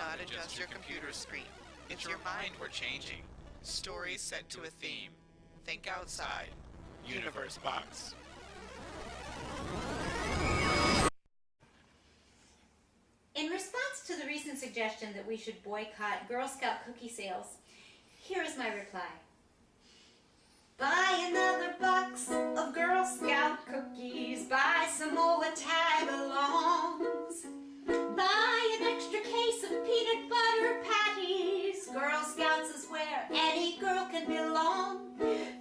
not adjust your computer screen. It's your mind we're changing. Stories set to a theme. Think outside. Universe Box. In response to the recent suggestion that we should boycott Girl Scout cookie sales, here is my reply. Buy another box of Girl Scout cookies. Buy some more with tag-alongs. Buy an extra case of peanut butter patties. Girl Scouts is where any girl can belong.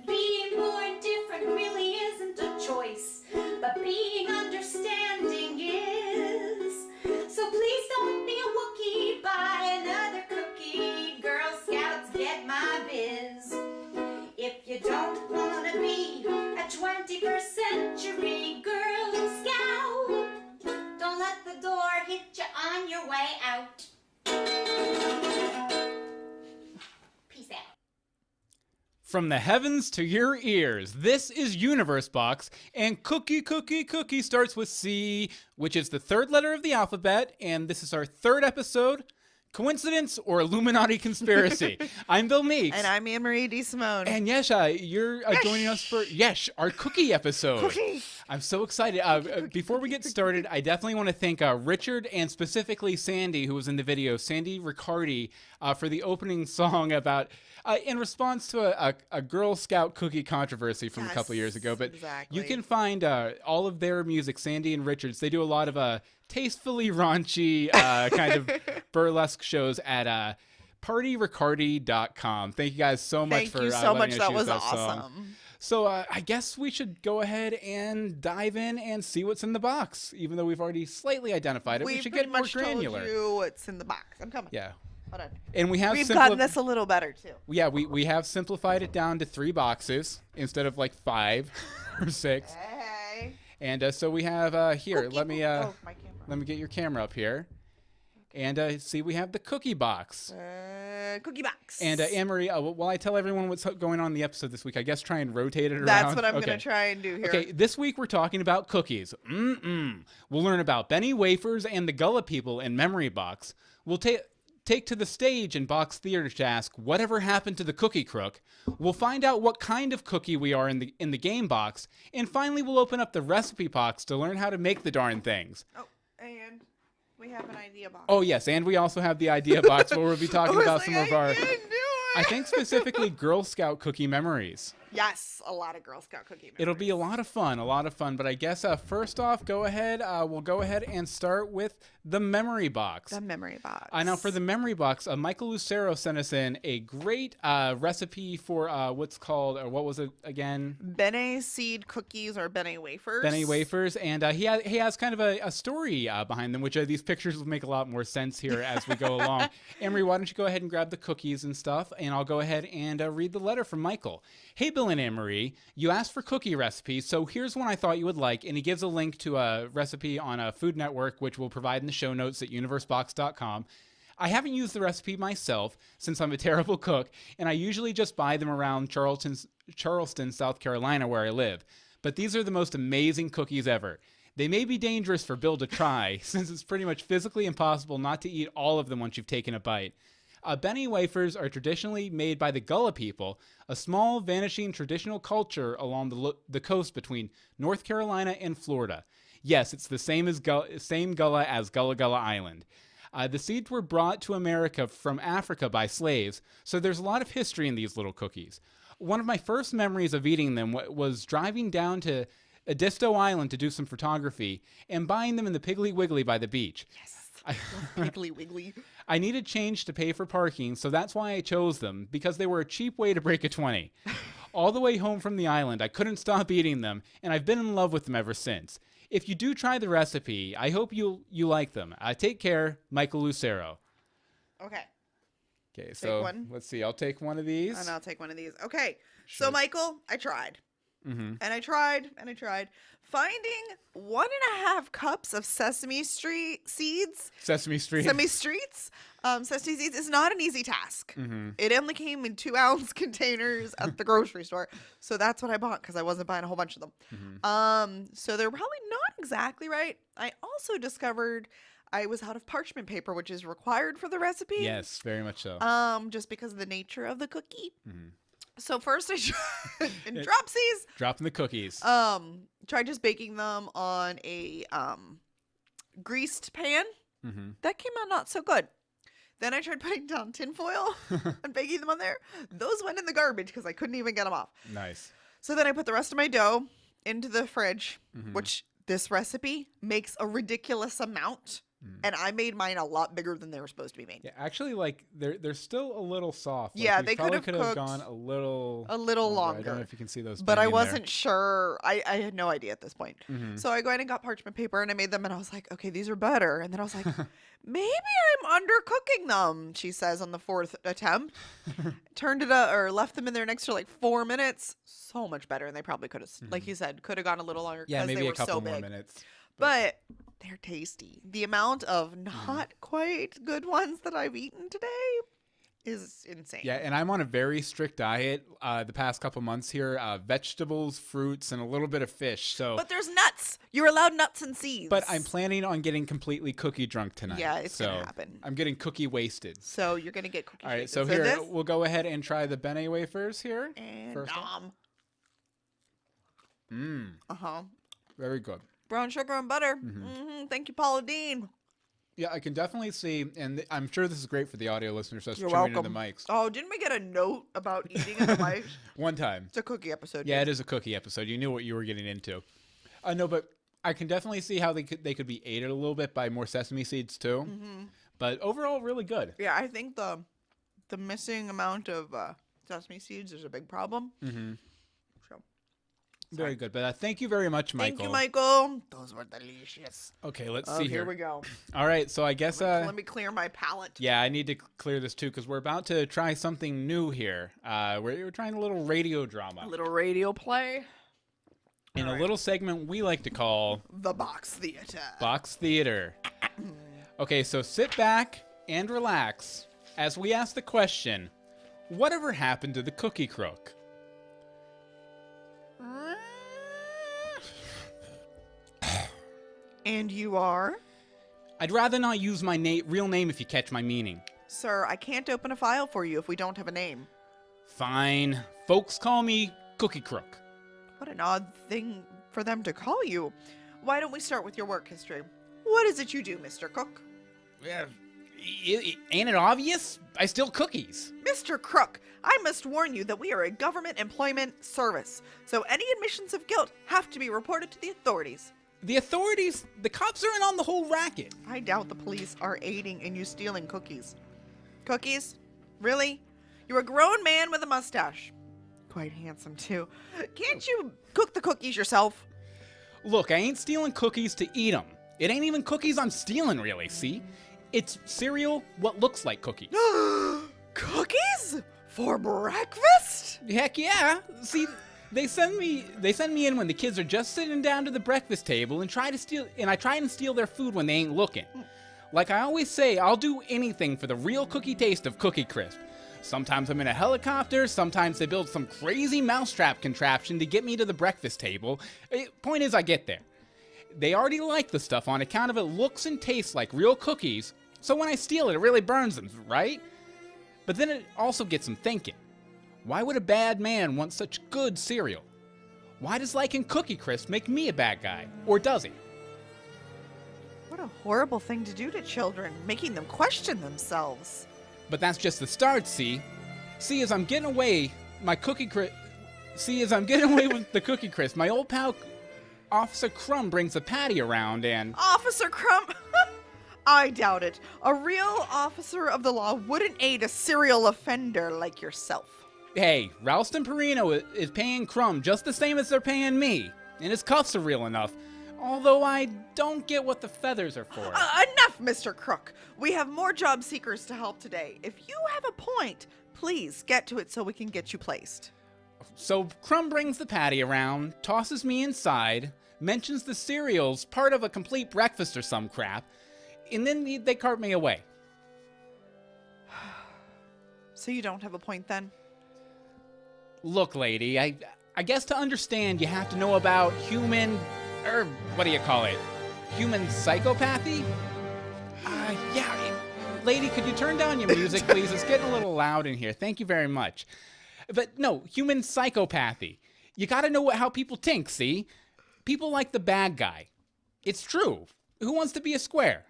Being born different really isn't a choice, but being understanding is. So please don't be a Wookiee. Buy another cookie. Girl Scouts get my biz. If you don't want to be a 21st century Girl Scout, don't let the door hit you on your way out. Peace out. From the heavens to your ears, this is Universe Box, and Cookie starts with C, which is the third letter of the alphabet, and this is our third episode. Coincidence or Illuminati conspiracy? I'm Bill Meeks. And I'm Anne-Marie DeSimone. And Yesha, you're joining us for our cookie episode. Cookie. I'm so excited. Before we get started, I definitely want to thank Richard and specifically Sandy, who was in the video, Sandy Riccardi, for the opening song about, in response to a Girl Scout cookie controversy from a couple years ago. But exactly. You can find all of their music, Sandy and Richards. They do a lot of tastefully raunchy kind of burlesque shows at partyriccardi.com. Thank you guys so much for Thank you so much. letting us That use was that awesome. song. So I guess we should go ahead and dive in and see what's in the box. Even though we've already slightly identified it, we should get more granular. Told you what's in the box. I'm coming. Yeah. Hold on. And we've gotten this a little better too. Yeah, we have simplified it down to 3 boxes instead of like 5 or 6. Hey. And so we have here. Cookie. Let me my camera. let me get your camera up here. And see, we have the cookie box. Cookie box. And Anne-Marie, while I tell everyone what's going on in the episode this week, I guess try and rotate it around. That's what I'm going to try and do here. Okay, this week we're talking about cookies. We'll learn about Benne wafers and the Gullah people in Memory Box. We'll take to the stage in Box Theater to ask whatever happened to the Cookie Crook. We'll find out what kind of cookie we are in the game box. And finally, we'll open up the recipe box to learn how to make the darn things. Oh, and we have an idea box. Oh, yes, and we also have the idea box where we'll be talking about some of our, I think specifically Girl Scout cookie memories. Yes, a lot of Girl Scout cookie memories. It'll be a lot of fun. But I guess first off, we'll go ahead and start with the memory box. The memory box. Now for the memory box, Michael Lucero sent us in a great recipe for what's called, or what was it again? Benne seed cookies or Benne wafers. Benne wafers, and he has kind of a story behind them, which these pictures will make a lot more sense here as we go along. Emery, why don't you go ahead and grab the cookies and stuff, and I'll go ahead and read the letter from Michael. Hey, Bill and Anne-Marie, you asked for cookie recipes, so here's one I thought you would like, and he gives a link to a recipe on a Food Network, which we'll provide in the show notes at universebox.com. I haven't used the recipe myself, since I'm a terrible cook, and I usually just buy them around Charleston, South Carolina, where I live. But these are the most amazing cookies ever. They may be dangerous for Bill to try, since it's pretty much physically impossible not to eat all of them once you've taken a bite. Benne wafers are traditionally made by the Gullah people, a small, vanishing traditional culture along the coast between North Carolina and Florida. Yes, it's the same Gullah as Gullah Gullah Island. The seeds were brought to America from Africa by slaves, so there's a lot of history in these little cookies. One of my first memories of eating them was driving down to Edisto Island to do some photography and buying them in the Piggly Wiggly by the beach. Yes. Piggly Wiggly. I needed change to pay for parking, so that's why I chose them, because they were a cheap way to break a 20. All the way home from the island, I couldn't stop eating them, and I've been in love with them ever since. If you do try the recipe, I hope you like them. Take care, Michael Lucero. Okay. Okay, so let's see. I'll take one of these. And I'll take one of these. Okay. Sure. So, Michael, I tried. Mm-hmm. And I tried. Finding 1.5 cups of sesame seeds. Sesame Street. Sesame seeds is not an easy task. Mm-hmm. It only came in 2-ounce containers at the grocery store. So that's what I bought because I wasn't buying a whole bunch of them. Mm-hmm. So they're probably not exactly right. I also discovered I was out of parchment paper, which is required for the recipe. Yes, very much so. Just because of the nature of the cookie. Mhm. So first I and dropsies. Dropping the cookies. Tried just baking them on a greased pan. Mm-hmm. That came out not so good. Then I tried putting down tinfoil and baking them on there. Those went in the garbage because I couldn't even get them off. Nice. So then I put the rest of my dough into the fridge, Mhm. which this recipe makes a ridiculous amount. And I made mine a lot bigger than they were supposed to be made. Yeah, actually, like they're still a little soft. Like, Yeah, you they probably could have could have cooked gone a little a little I don't know longer. if you can see those. But I banging there. wasn't sure. I had no idea at this point. Mhm. So I go ahead and got parchment paper and I made them and I was like, okay, these are better. And then I was like, maybe I'm undercooking them, she says on the 4th attempt. Turned it up or left them in there next to like 4 minutes. So much better. And they probably could have, like you said, could have gone a little longer Yeah, because maybe they a were couple so more big. minutes. But they're tasty. The amount of not quite good ones that I've eaten today is insane. Yeah, and I'm on a very strict diet the past couple months here. Vegetables, fruits, and a little bit of fish. So, But there's nuts. You're allowed nuts and seeds. but I'm planning on getting completely cookie drunk tonight. Yeah, it's so gonna happen. I'm getting cookie wasted. So you're gonna get cookies. All right, so here we'll go ahead and try the Benne wafers here. and first one. uh-huh. Very good. Brown sugar and butter. Mm-hmm. Thank you, Paula Dean. Yeah, I can definitely see, and I'm sure this is great for the audio listeners. Us You're chewing in welcome. the mics. Oh, didn't we get a note about eating in the mic? One time. It's a cookie episode. Yeah, it is a cookie episode. You knew what you were getting into. No, but I can definitely see how they could be aided a little bit by more sesame seeds too. But overall, really good. Yeah, I think the missing amount of sesame seeds is a big problem. Mm-hmm. So Very good. But thank you very much, Michael. thank you, Michael. Those were delicious. Okay, let's Oh, see here here. we go. All right, so I guess Let me clear my palate. yeah, I need to clear this too because we're about to try something new here. We're trying a little radio drama A little radio play. in a little segment we like to call The Box Theater. Box Theater. Okay, so sit back and relax as we ask the question, whatever happened to the Cookie Crook? And you are? I'd rather not use my real name if you catch my meaning. Sir, I can't open a file for you if we don't have a name. Fine. Folks call me Cookie Crook. What an odd thing for them to call you. Why don't we start with your work history? What is it you do, Mr. Cook? Yeah, ain't it obvious? I steal cookies. Mr. Crook, I must warn you that we are a government employment service, so any admissions of guilt have to be reported to the authorities. The authorities, the cops are in on the whole racket. I doubt the police are aiding in you stealing cookies. Cookies? Really? You're a grown man with a mustache. Quite handsome, too. Can't you cook the cookies yourself? Look, I ain't stealing cookies to eat them. It ain't even cookies I'm stealing, really, see? It's cereal what looks like cookies. Cookies? For breakfast? Heck yeah. See, they send me in when the kids are just sitting down to the breakfast table and I try and steal their food when they ain't looking. Like I always say, I'll do anything for the real cookie taste of Cookie Crisp. Sometimes I'm in a helicopter, sometimes they build some crazy mousetrap contraption to get me to the breakfast table. Point is, I get there. They already like the stuff on account of it looks and tastes like real cookies, so when I steal it, it really burns them, right? But then it also gets them thinking. Why would a bad man want such good cereal? Why does liking Cookie Crisp make me a bad guy? Or does he? What a horrible thing to do to children, making them question themselves. But that's just the start, see? See, as I'm getting away with the Cookie Crisp, my old pal Officer Crumb brings the patty around and... Officer Crumb? I doubt it. A real officer of the law wouldn't aid a serial offender like yourself. Hey, Ralston Perino is paying Crumb just the same as they're paying me, and his cuffs are real enough. Although I don't get what the feathers are for. Enough, Mr. Crook. We have more job seekers to help today. If you have a point, please get to it so we can get you placed. So Crumb brings the patty around, tosses me inside, mentions the cereal's part of a complete breakfast or some crap, and then they cart me away. So you don't have a point then? Look, lady, I guess to understand you have to know about human psychopathy? Lady, could you turn down your music, please? It's getting a little loud in here. Thank you very much. But no, human psychopathy. You gotta know how people think, see? People like the bad guy. It's true. Who wants to be a square?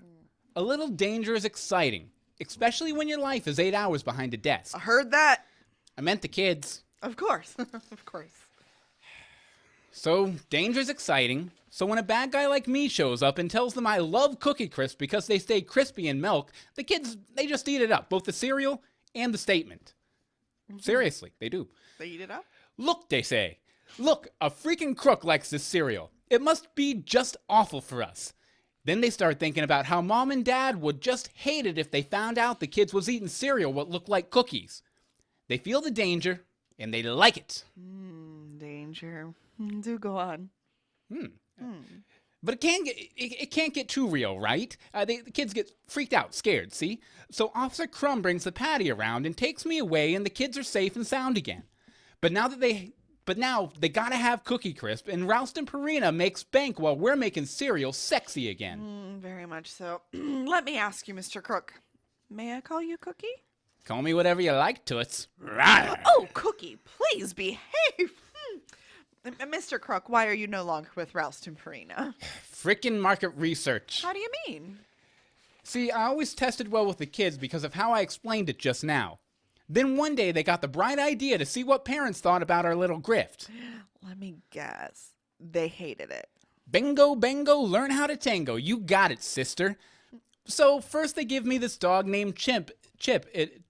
A little danger is exciting, especially when your life is 8 hours behind a desk. I heard that. I meant the kids. Of course. Of course. So, danger's exciting. So when a bad guy like me shows up and tells them I love Cookie Crisp because they stay crispy in milk, the kids, they just eat it up, both the cereal and the statement. Seriously, they do. They eat it up? Look, they say. Look, a freaking crook likes this cereal. It must be just awful for us. Then they start thinking about how mom and dad would just hate it if they found out the kids was eating cereal what looked like cookies. They feel the danger, and they like it. Danger. Do go on. But it can't get too real, right? The kids get freaked out, scared, see? So Officer Crumb brings the patty around and takes me away, and the kids are safe and sound again. But now they gotta have Cookie Crisp, and Ralston Purina makes bank while we're making cereal sexy again. Very much so. Let me ask you, Mr. Crook. May I call you Cookie? Call me whatever you like, Toots. Oh, Cookie, please behave. Mr. Crook, why are you no longer with Ralston Purina? Frickin' market research. How do you mean? See, I always tested well with the kids because of how I explained it just now. Then one day they got the bright idea to see what parents thought about our little grift. Let me guess. They hated it. Bingo, bango, learn how to tango. You got it, sister. So first they give me this dog named Chip.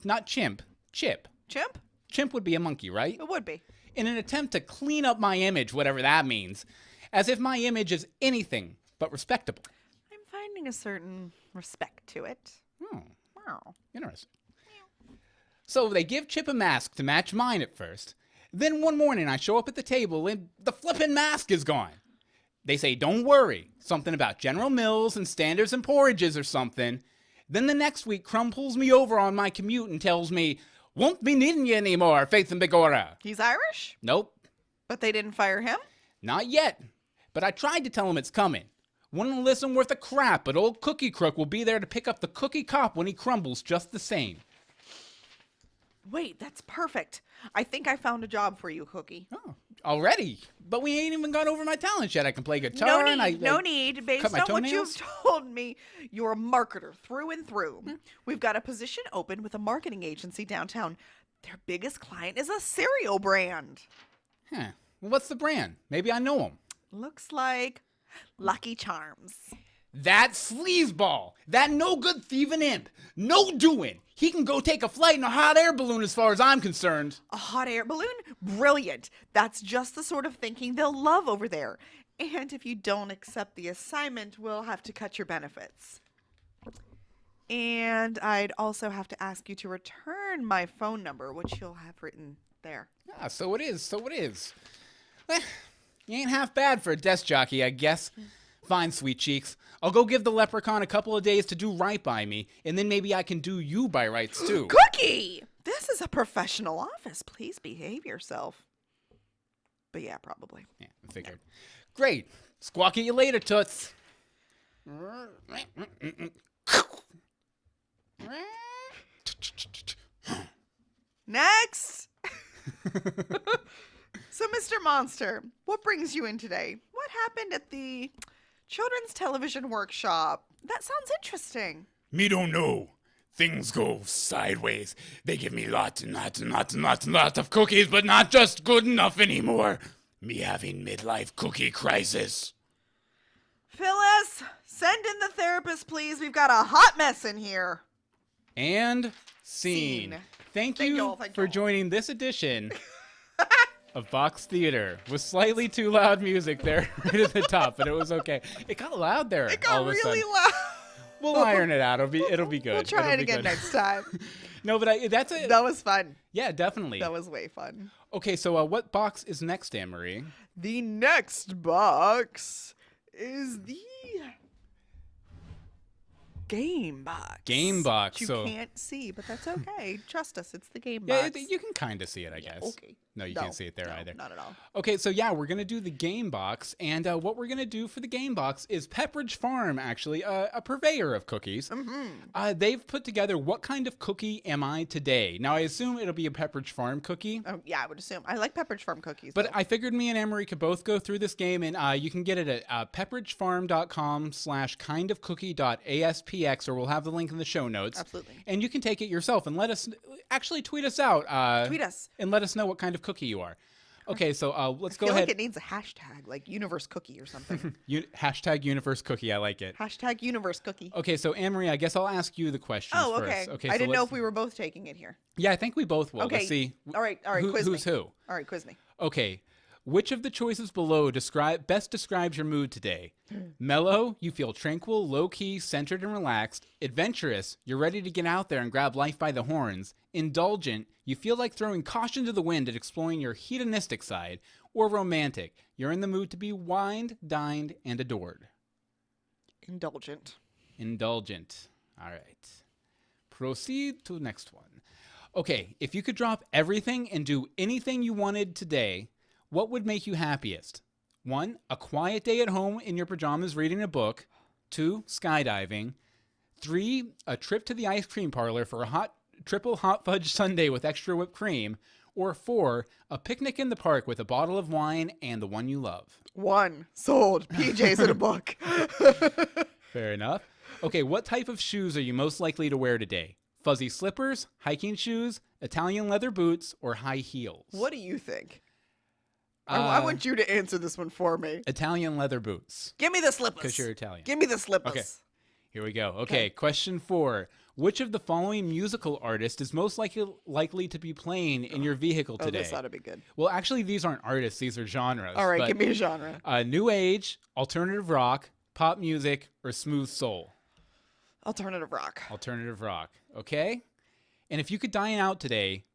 Not Chimp. Chip. Chimp? Chimp would be a monkey, right? It would be. In an attempt to clean up my image, whatever that means. As if my image is anything but respectable. I'm finding a certain respect to it. Wow. Interesting. So they give Chip a mask to match mine at first. Then one morning I show up at the table and the flippin' mask is gone. They say, don't worry. Something about General Mills and Standards and Porridges or something. Then the next week, Crumb pulls me over on my commute and tells me, won't be needing you anymore, Faith and Bigora. He's Irish? Nope. But they didn't fire him? Not yet. But I tried to tell him it's coming. Wouldn't listen worth a crap, but old Cookie Crook will be there to pick up the cookie cop when he crumbles just the same. Wait, that's perfect. I think I found a job for you, Cookie. Oh, already? But we ain't even gone over my talents yet. I can play guitar No and need, no need. Based cut my on what toenails? you've told me, you're a marketer through and through. We've got a position open with a marketing agency downtown. Their biggest client is a cereal brand. Huh. Well, what's the brand? Maybe I know him. Looks like Lucky Charms. That sleazeball. That no-good thieving imp. No doing. He can go take a flight in a hot air balloon as far as I'm concerned. A hot air balloon? Brilliant. That's just the sort of thinking they'll love over there. And if you don't accept the assignment, we'll have to cut your benefits. And I'd also have to ask you to return my phone number, which you'll have written there. Ah, so it is. You ain't half bad for a desk jockey, I guess. Fine, sweet cheeks. I'll go give the leprechaun a couple of days to do right by me, and then maybe I can do you by rights, too. Cookie! This is a professional office. Please behave yourself. But yeah, probably. Yeah, I figured. Great. Squawk at you later, Toots. Next! So, Mr. Monster, what brings you in today? What happened at the Children's Television Workshop? That sounds interesting. Me don't know. Things go sideways. They give me lots and lots of cookies, but not just good enough anymore. Me having midlife cookie crisis. Phyllis, send in the therapist, please. We've got a hot mess in here. And scene. Thank you for joining this edition of Box Theater with slightly too loud music there right at the top, but it was okay. It got loud there. It got really loud. We'll iron it out. It'll be good. We'll try It'll it be again good. next time. No, but that's it. That was fun. Yeah, definitely. That was way fun. Okay, so what box is next, Anne-Marie? The next box is the game box. Game box. Which you so can't see, but that's okay. Trust us, it's the game yeah, box. you can kind of see it, I guess. Okay. No, you No, can't see it there no, either. Not at all. Okay, so yeah, we're gonna do the game box, and what we're gonna do for the game box is Pepperidge Farm, actually, a purveyor of cookies. They've put together what kind of cookie am I today? Now I assume it'll be a Pepperidge Farm cookie, Oh, yeah, I would assume. I like Pepperidge Farm cookies. but though. I figured me and Emery could both go through this game, and you can get it at pepperidgefarm.com/kindofcookie.aspx, or we'll have the link in the show notes. Absolutely. And you can take it yourself and let us actually tweet us out. Tweet us. and let us know what kind of cookie you are. Okay, so let's I go feel ahead. like it needs a hashtag, like Universe Cookie or something. Hashtag Universe Cookie. I like it. Hashtag Universe Cookie. Okay, so Anne-Marie, I guess I'll ask you the questions Oh, first. okay. So I didn't know let's- if we were both taking it here. Yeah, I think we both will. Okay. Let's see. All right, quiz who's me. who? All right, quiz me. Okay. Which of the choices below best describes your mood today? Mellow, you feel tranquil, low-key, centered, and relaxed. Adventurous, you're ready to get out there and grab life by the horns. Indulgent, you feel like throwing caution to the wind and exploring your hedonistic side. Or romantic, you're in the mood to be wined, dined, and adored. Indulgent. Indulgent. All right. Proceed to the next one. Okay, if you could drop everything and do anything you wanted today, what would make you happiest? 1, a quiet day at home in your pajamas reading a book. 2, skydiving. 3, a trip to the ice cream parlor for a triple hot fudge sundae with extra whipped cream. Or 4, a picnic in the park with a bottle of wine and the one you love. 1. Sold. PJs in a book. Fair enough. Okay, what type of shoes are you most likely to wear today? Fuzzy slippers, hiking shoes, Italian leather boots, or high heels? What do you think? I want you to answer this one for me. Italian leather boots, Give me the slippers. because you're Italian. Give me the slippers. Okay. Here we go. Okay, question 4. Which of the following musical artists is most likely to be playing in your vehicle Oh, today? this ought to be good. Well, actually, these aren't artists. These are genres. All right, but, give me a genre. New Age, alternative rock, pop music, or smooth soul? Alternative rock. Alternative rock. Okay? And if you could dine out today,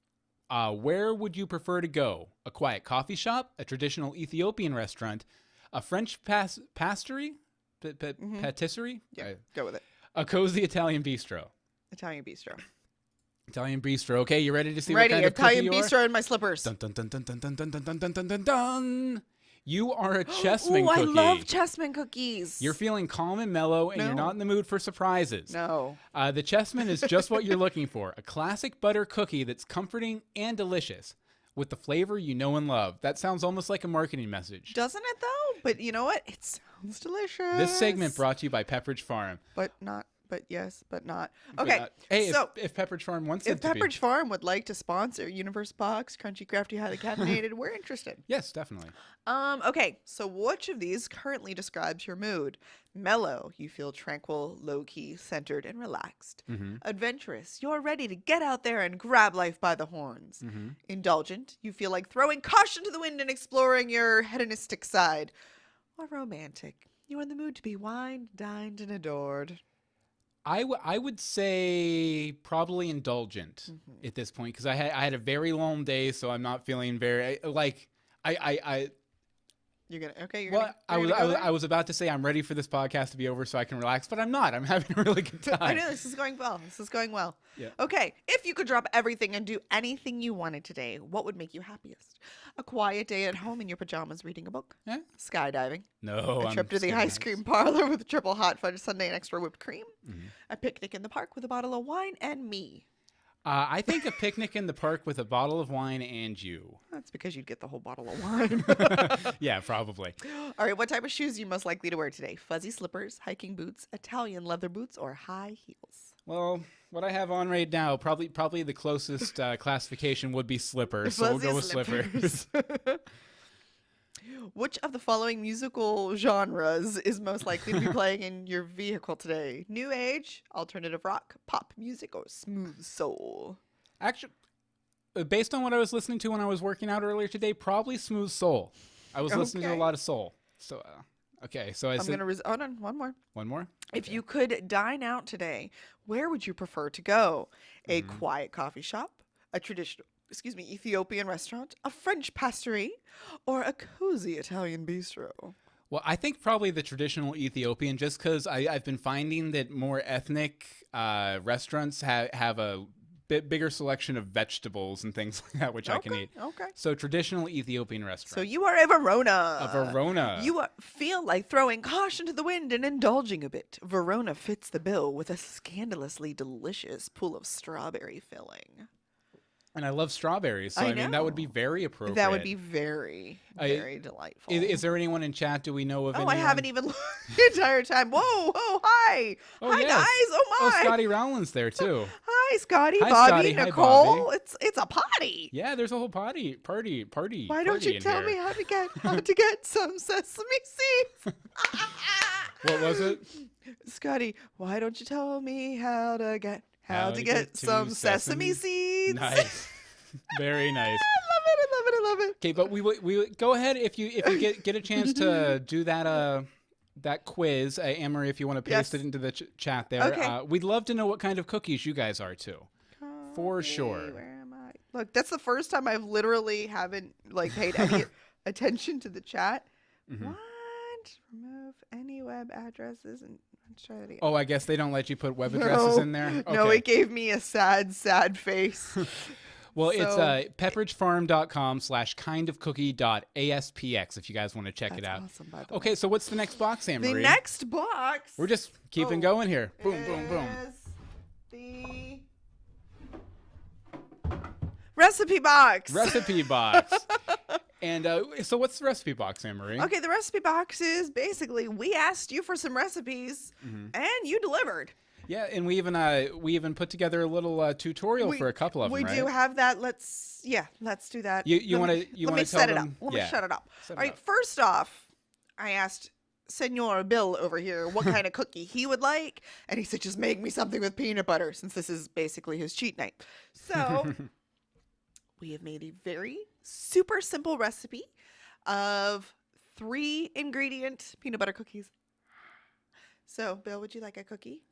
where would you prefer to go? A quiet coffee shop, a traditional Ethiopian restaurant, a French patisserie? Yeah, go with it. A cozy Italian bistro. Italian bistro. Italian bistro. Okay, you ready to see Ready, what kind of Italian cookie you bistro in my slippers. Dun, dun, dun, dun, dun, dun, dun, dun, dun, dun, dun, dun, dun. You are a chessman Ooh, I cookie. love chessman cookies. You're feeling calm and mellow, and you're No. not in the mood for surprises. No. The chessman is just what you're looking for. A classic butter cookie that's comforting and delicious with the flavor you know and love. That sounds almost like a marketing message. Doesn't it though? But you know what? It sounds delicious. This segment brought to you by Pepperidge Farm. But not. But yes, but not. But, Okay. hey, so if Pepperidge Farm wants if it to be. Pepperidge Farm would like to sponsor Universe Box, Crunchy Crafty Highly Caffeinated, we're interested. Yes, definitely. Okay, so which of these currently describes your mood? Mellow, you feel tranquil, low-key, centered, and relaxed. Adventurous, you're ready to get out there and grab life by the horns. Indulgent, you feel like throwing caution to the wind and exploring your hedonistic side. Or romantic, you're in the mood to be wined, dined, and adored. I would say probably indulgent at this point because I had a very long day, so I'm not feeling very like I You're gonna okay. You're well gonna, I you're was gonna go there? I was about to say I'm ready for this podcast to be over so I can relax, but I'm not. I'm having a really good time. I know this is going well. This is going well. Yeah. Okay, if you could drop everything and do anything you wanted today, what would make you happiest? A quiet day at home in your pajamas reading a book? Yeah. Skydiving? No, A I'm trip to the skipping ice that. cream parlor with a triple hot fudge sundae and extra whipped cream? Mm-hmm. A picnic in the park with a bottle of wine and me? I think a picnic in the park with a bottle of wine and you. That's because you'd get the whole bottle of wine. Yeah, probably. All right, what type of shoes are you most likely to wear today? Fuzzy slippers, hiking boots, Italian leather boots, or high heels? Well, what I have on right now, probably the closest classification would be slippers. So we'll go with slippers. Which of the following musical genres is most likely to be playing in your vehicle today? New age, alternative rock, pop music, or smooth soul? Actually, based on what I was listening to when I was working out earlier today, probably smooth soul. I was listening to a Okay. lot of soul. So, okay. So I I'm said gonna hold on, one more. one more. If you could dine out today, where would you prefer to go? A Mm-hmm. quiet coffee shop, a traditional, Ethiopian restaurant, a French patisserie, or a cozy Italian bistro? Well, I think probably the traditional Ethiopian, just because I've been finding that more ethnic restaurants have a bit bigger selection of vegetables and things like that, which I can eat. Okay. So traditional Ethiopian restaurant. So you are a Verona. A Verona. You feel like throwing caution to the wind and indulging a bit. Verona fits the bill with a scandalously delicious pool of strawberry filling. And I love strawberries, so I I mean that would be know. very appropriate. That would be very, very delightful. Is there anyone in chat? Do we know of anyone? I haven't even looked the entire time. Whoa, hi. Oh, Hi, yes. guys. Oh, my. Oh, Scotty Rowland's there too. Hi, Scotty, Hi, Bobby, Scotty. Hi, Nicole. Bobby. It's a party. Yeah, there's a whole party. Why don't you in tell here. me how to get some sesame seeds? What was it? Scotty, why don't you tell me how to get some sesame seeds? Nice. Very nice. I love it. Okay, but we go ahead if you get a chance to do that quiz, Anne-Marie, if you want to paste Yes. it into the chat there. Okay. We'd love to know what kind of cookies you guys are too. For Okay, sure. Where am I? Look, that's the first time I've literally haven't paid any attention to the chat. Mhm. What? Remove any web addresses and let's try that again. Oh, I guess they don't let you put web addresses in there. Okay. No, it gave me a sad face. Well, it's So- pepperidgefarm.com/kindofcookie.aspx if you guys want to check it That's out. awesome, by the way. Okay, so what's the next box, Anne-Marie? The next box. We're just keeping Oh, going here. Boom, boom, boom. is the recipe box. Recipe box. And so what's the recipe box, Anne-Marie? Okay, the recipe box is basically we asked you for some recipes and you delivered. Yeah, and we even put together a little tutorial for a couple of them, We right? do have that. Let's do that. You Let wanna- me- you let wanna me tell set it them? up. Let Yeah. me set it up. Set it All right. up. First off, I asked Senor Bill over here what kind of cookie he would like, and he said just make me something with peanut butter, since this is basically his cheat night. So we have made a very super simple recipe of 3-ingredient peanut butter cookies. So, Bill, would you like a cookie?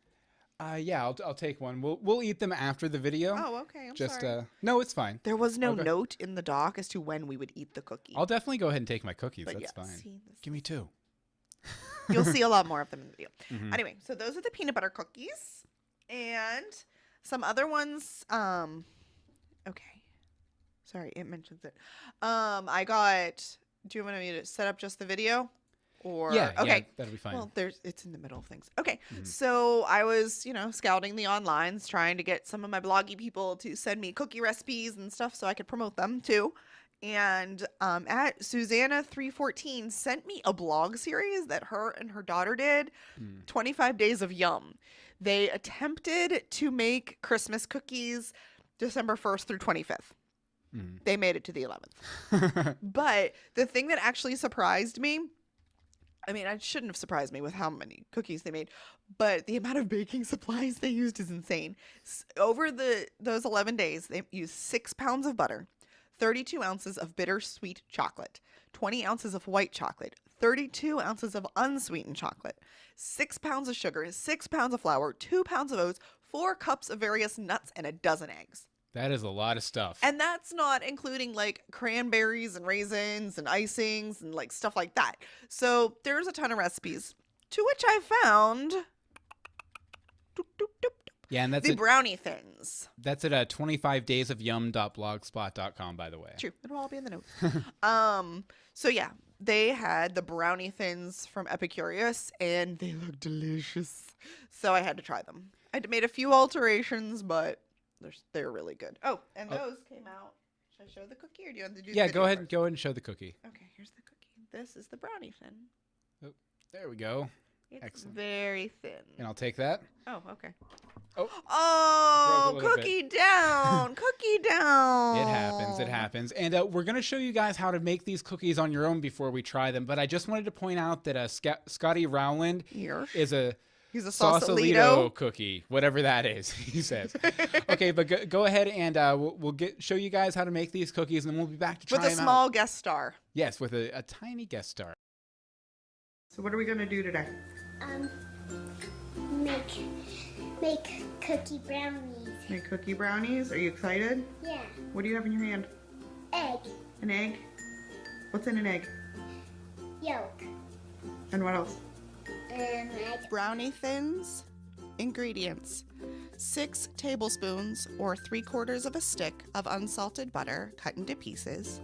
Yeah, I'll take one. We'll eat them after the video. Oh, okay. I'm Just sorry. no, it's fine. There was no Okay. note in the doc as to when we would eat the cookie. I'll definitely go ahead and take my cookies. But That's yeah, fine. see, this Give me 2. You'll see a lot more of them in the video. Mhm. Anyway, so those are the peanut butter cookies. And some other ones. Okay. Sorry, it mentions it. I got. Do you want me to set up just the video? Or Yeah, okay. that'll be fine. Well, it's in the middle of things. Okay. So I was, scouting the onlines, trying to get some of my bloggy people to send me cookie recipes and stuff so I could promote them too. And at Susanna314 sent me a blog series that her and her daughter did, 25 Days of Yum. They attempted to make Christmas cookies December 1st through 25th. They made it to the 11th. But the thing that actually surprised me, I mean, it shouldn't have surprised me with how many cookies they made, but the amount of baking supplies they used is insane. Over those 11 days, they used 6 pounds of butter, 32 ounces of bittersweet chocolate, 20 ounces of white chocolate, 32 ounces of unsweetened chocolate, 6 pounds of sugar, 6 pounds of flour, 2 pounds of oats, 4 cups of various nuts, and a dozen eggs. That is a lot of stuff. And that's not including cranberries and raisins and icings and stuff like that. So there's a ton of recipes, to which I found yeah, and the brownie thins. that's at 25daysofyum.blogspot.com, by the way. True. It'll all be in the notes. So yeah, they had the brownie thins from Epicurious and they look delicious. So I had to try them. I made a few alterations, but they're really good. Oh, and those came out. Should I show the cookie or do you want to do the Yeah, video go ahead first? and show the cookie. Okay, here's the cookie. This is the brownie thin. Oh, there we go. It's Excellent. very thin. And I'll take that. Oh, okay. Oh. Oh, Broke a little cookie down. Cookie down. It happens. And we're going to show you guys how to make these cookies on your own before we try them. But I just wanted to point out that Scotty Rowland Here. is a He's a Sausalito Sausalito. cookie, whatever that is, he says. Okay, but go ahead and we'll show you guys how to make these cookies, and then we'll be back to try With a them small out. guest star. Yes, with a tiny guest star. So what are we going to do today? Make cookie brownies. Make cookie brownies. Are you excited? Yeah. What do you have in your hand? Egg. An egg? What's in an egg? Yolk. And what else? Egg. Brownie thins. Ingredients. 6 tablespoons or 3/4 of a stick of unsalted butter cut into pieces,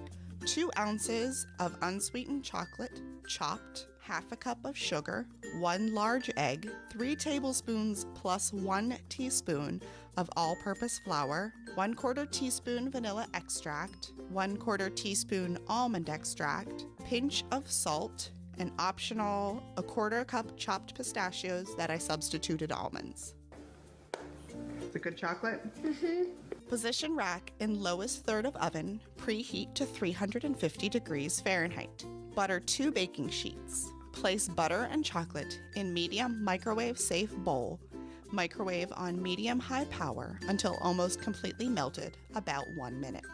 2 ounces of unsweetened chocolate chopped, half a cup of sugar, 1 large egg, 3 tablespoons plus 1 teaspoon of all-purpose flour, 1/4 teaspoon vanilla extract, 1/4 teaspoon almond extract, pinch of salt, and optional 1/4 cup chopped pistachios that I substituted almonds. It's a good chocolate? Position rack in lowest third of oven, preheat to 350 degrees Fahrenheit. Butter 2 baking sheets. Place butter and chocolate in medium microwave safe bowl. Microwave on medium-high power until almost completely melted, about 1 minute.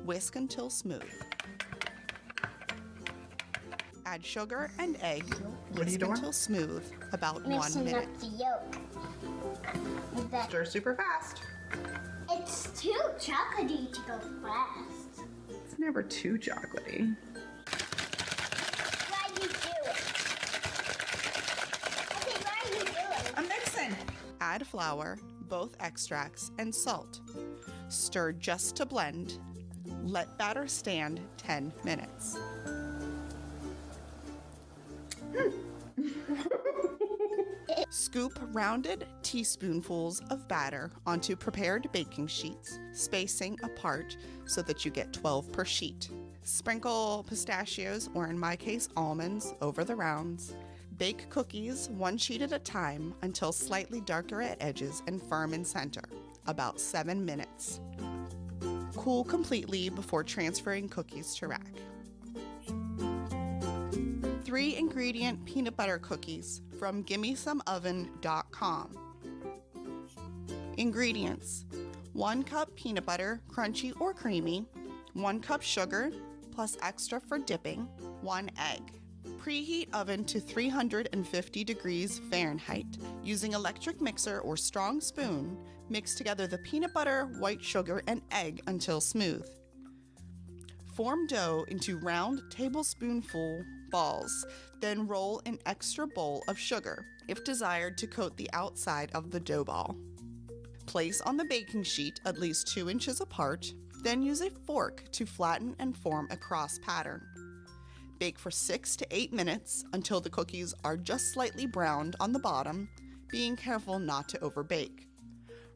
Whisk until smooth. Add sugar and egg. Whisk until smooth, about 1 Mixing minute. up the yolk. With that- Stir super fast. It's too chocolatey to go fast. It's never too chocolatey. Why do you do it? Okay, why do you do it? I'm mixing. Add flour, both extracts, and salt. Stir just to blend. Let batter stand 10 minutes. Scoop rounded teaspoonfuls of batter onto prepared baking sheets, spacing apart so that you get 12 per sheet. Sprinkle pistachios, or in my case almonds, over the rounds. Bake cookies 1 sheet at a time until slightly darker at edges and firm in center, about 7 minutes. Cool completely before transferring cookies to rack. 3 ingredient peanut butter cookies from GimmeSomeOven.com. Ingredients: 1 cup peanut butter, crunchy or creamy, 1 cup sugar, plus extra for dipping, 1 egg. Preheat oven to 350 degrees Fahrenheit. Using electric mixer or strong spoon, mix together the peanut butter, white sugar, and egg until smooth. Form dough into round tablespoonful balls, then roll an extra bowl of sugar, if desired, to coat the outside of the dough ball. Place on the baking sheet at least 2 inches apart, then use a fork to flatten and form a cross pattern. Bake for 6 to 8 minutes until the cookies are just slightly browned on the bottom, being careful not to overbake.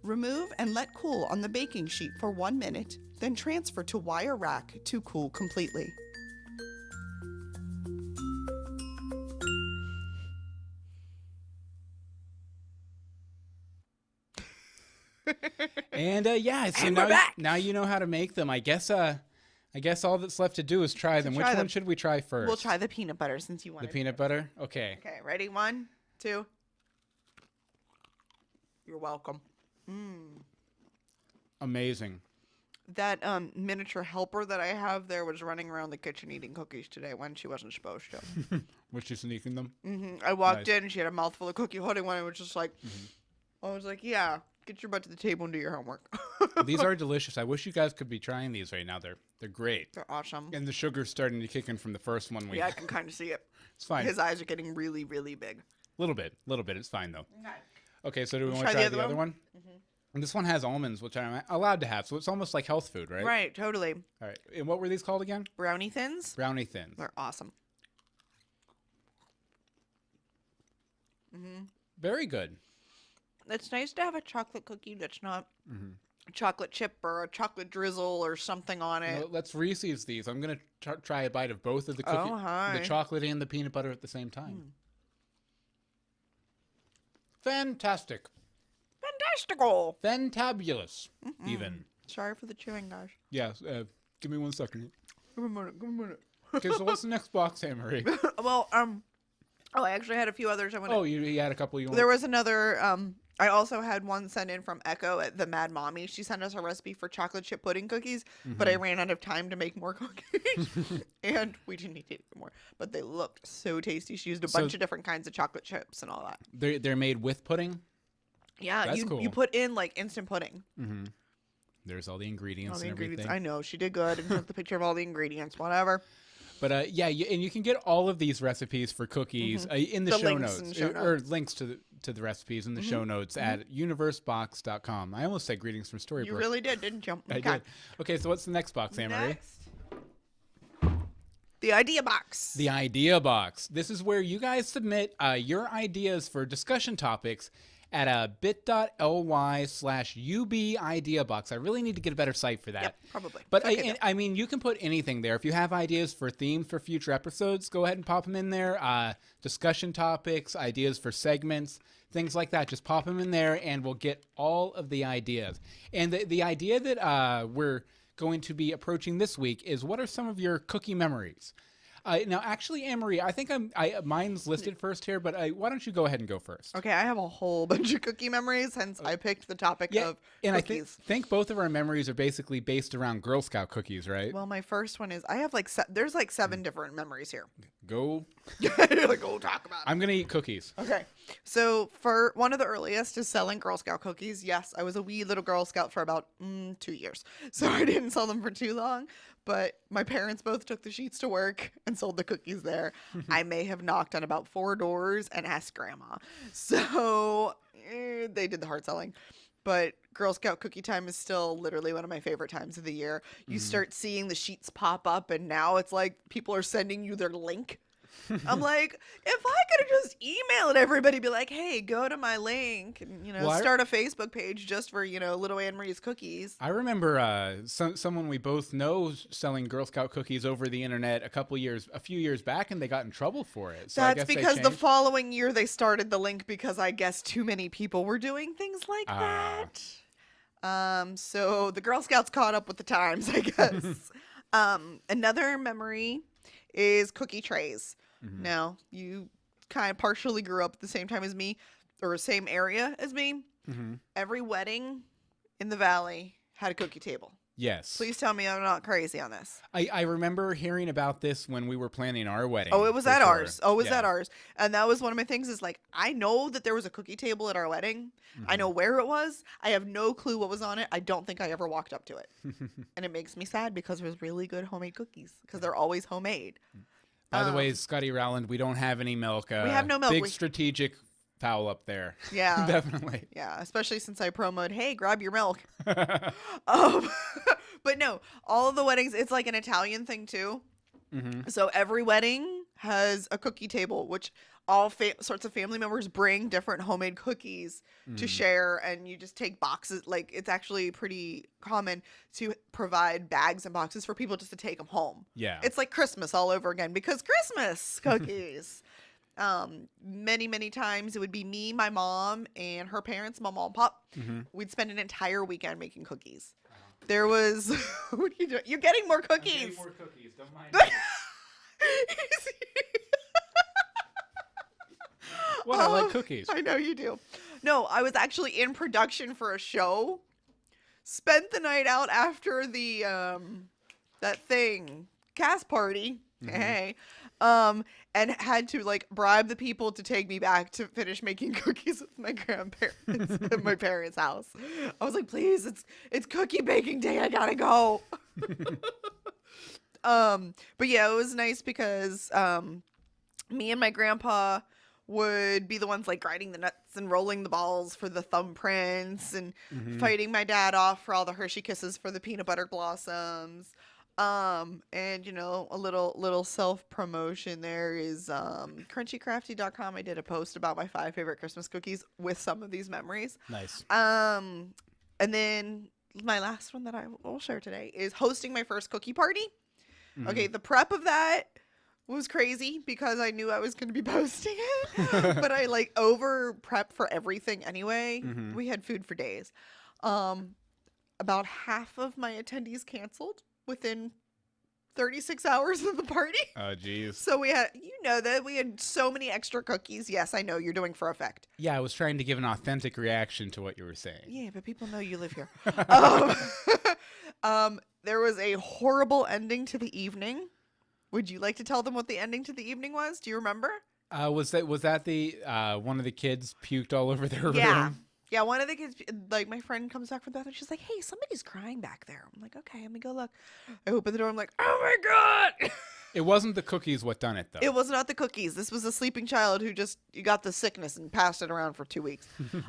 Remove and let cool on the baking sheet for 1 minute, then transfer to wire rack to cool completely. And yeah, so now you know how to make them. I guess all that's left to do is try them. Which one should we try first? We'll try the peanut butter since you wanted the peanut butter. Okay. Okay, ready? 1, 2. You're welcome. Amazing. That miniature helper that I have there was running around the kitchen eating cookies today when she wasn't supposed to. Was she sneaking them? I walked Nice. in and she had a mouthful of cookie holding one. I was just like, I was like, yeah, get your butt to the table and do your homework. These are delicious. I wish you guys could be trying these right now. They're great. They're awesome. And the sugar's starting to kick in from the first one. Yeah, I can kind of see it. It's fine. His eyes are getting really, really big. Little bit. It's fine though. Okay. Okay, so do we Let's want to try try the the other other one? And this one has almonds, which I'm allowed to have, so it's almost like health food, right? Right, totally. All right. And what were these called again? Brownie thins. Brownie thins. They're awesome. Very good. It's nice to have a chocolate cookie that's not a chocolate chip or a chocolate drizzle or something on it. Well, let's Reese's these. I'm gonna try a bite of both of the cookie, Oh, hi. the chocolate and the peanut butter at the same time. Fantastic. Fantastical. Fantabulous. Even. Sorry for the chewing, guys. Yeah. Give me 1 second. Give me a minute. Okay, so what's the next box, Anne Marie? Well, I actually had a few others I wanted. Oh, you had a couple you want? There was another, I also had one sent in from Echo at the Mad Mommy. She sent us a recipe for chocolate chip pudding cookies, but I ran out of time to make more cookies. And we didn't need to eat more. But they looked so tasty. She used a bunch of different kinds of chocolate chips and all that. They're made with pudding? Yeah, That's you cool. put in like instant pudding. There's all the ingredients All the and ingredients. everything. I know, she did good and took the picture of all the ingredients, whatever. But yeah, and you can get all of these recipes for cookies in the, The show links in notes, the show or notes. links to the recipes in the show notes at universebox.com. I almost said greetings from Storybrooke. You really did, didn't you? I did. Okay, so what's the next box, Anne-Marie? Next. The idea box. The idea box. This is where you guys submit your ideas for discussion topics at bit.ly/UB idea box. I really need to get a better site for that. Yep, probably. But Okay, I mean, you can put anything there. If you have ideas for themes for future episodes, go ahead and pop them in there. Discussion topics, ideas for segments, things like that. Just pop them in there and we'll get all of the ideas. And the idea that we're going to be approaching this week is, what are some of your cookie memories? Now, actually, Anne-Marie, I think mine's listed first here, but why don't you go ahead and go first? Okay, I have a whole bunch of cookie memories, hence I picked the topic of and cookies. I think both of our memories are basically based around Girl Scout cookies, right? Well, my first one is I have like there's like 7 different memories here. Go. Like, go talk about it. I'm going to eat cookies. Okay, so for one of the earliest is selling Girl Scout cookies. Yes, I was a wee little Girl Scout for about 2 years, so I didn't sell them for too long. But my parents both took the sheets to work and sold the cookies there. I may have knocked on about 4 doors and asked Grandma. So they did the hard selling. But Girl Scout cookie time is still literally one of my favorite times of the year. You start seeing the sheets pop up, and now it's like people are sending you their link. I'm like, if I could have just emailed everybody, be like, hey, go to my link and, start a Facebook page just for, Little Anne-Marie's cookies. I remember someone we both know selling Girl Scout cookies over the internet a few years back, and they got in trouble for it. So I That's guess because the following year they started the link because I guess too many people were doing things like that. So the Girl Scouts caught up with the times, I guess. Another memory is cookie trays. Now, you kind of partially grew up at the same time as me, or same area as me. Every wedding in the valley had a cookie table. Yes. Please tell me I'm not crazy on this. I remember hearing about this when we were planning our wedding. Oh, it was for at sure. ours. Oh, it was at ours. And that was one of my things is like, I know that there was a cookie table at our wedding. I know where it was. I have no clue what was on it. I don't think I ever walked up to it. And it makes me sad because it was really good homemade cookies because they're always homemade. By the way, Scotty Rowland, we don't have any milk. We have no milk. Big strategic foul up there. Yeah. Definitely. Yeah, especially since I promoted, hey, grab your milk. But no, all of the weddings, it's like an Italian thing too. So every wedding has a cookie table, which all sorts of family members bring different homemade cookies to share, and you just take boxes. Like, it's actually pretty common to provide bags and boxes for people just to take them home. Yeah. It's like Christmas all over again because Christmas cookies. Many times it would be me, my mom, and her parents, my mom and pop. We'd spend an entire weekend making cookies. There was what are you doing? You're getting more cookies. I'm getting more cookies. Don't mind me. What? I like cookies. I know you do. No, I was actually in production for a show. Spent the night out after the that thing cast party. Hey. And had to like bribe the people to take me back to finish making cookies with my grandparents at my parents' house. I was like, please, it's cookie baking day. I gotta go. But yeah, it was nice because me and my grandpa would be the ones like grinding the nuts and rolling the balls for the thumbprints and fighting my dad off for all the Hershey Kisses for the peanut butter blossoms. And a little self promotion there is crunchycrafty.com. I did a post about my 5 favorite Christmas cookies with some of these memories. Nice. And then my last one that I will share today is hosting my first cookie party. Okay, the prep of that was crazy because I knew I was going to be posting it, but I like over prep for everything anyway. We had food for days. About half of my attendees canceled within 36 hours of the party. Oh, geez. So we had, that we had so many extra cookies. Yes, I know you're doing for effect. Yeah, I was trying to give an authentic reaction to what you were saying. Yeah, but people know you live here. There was a horrible ending to the evening. Would you like to tell them what the ending to the evening was? Do you remember? Was that the one of the kids puked all over their Yeah. room? Yeah, one of the kids, like, my friend comes back from the bathroom. She's like, hey, somebody's crying back there. I'm like, okay, let me go look. I open the door. I'm like, oh, my God. It wasn't the cookies what done it, though. It was not the cookies. This was a sleeping child who just got the sickness and passed it around for 2 weeks.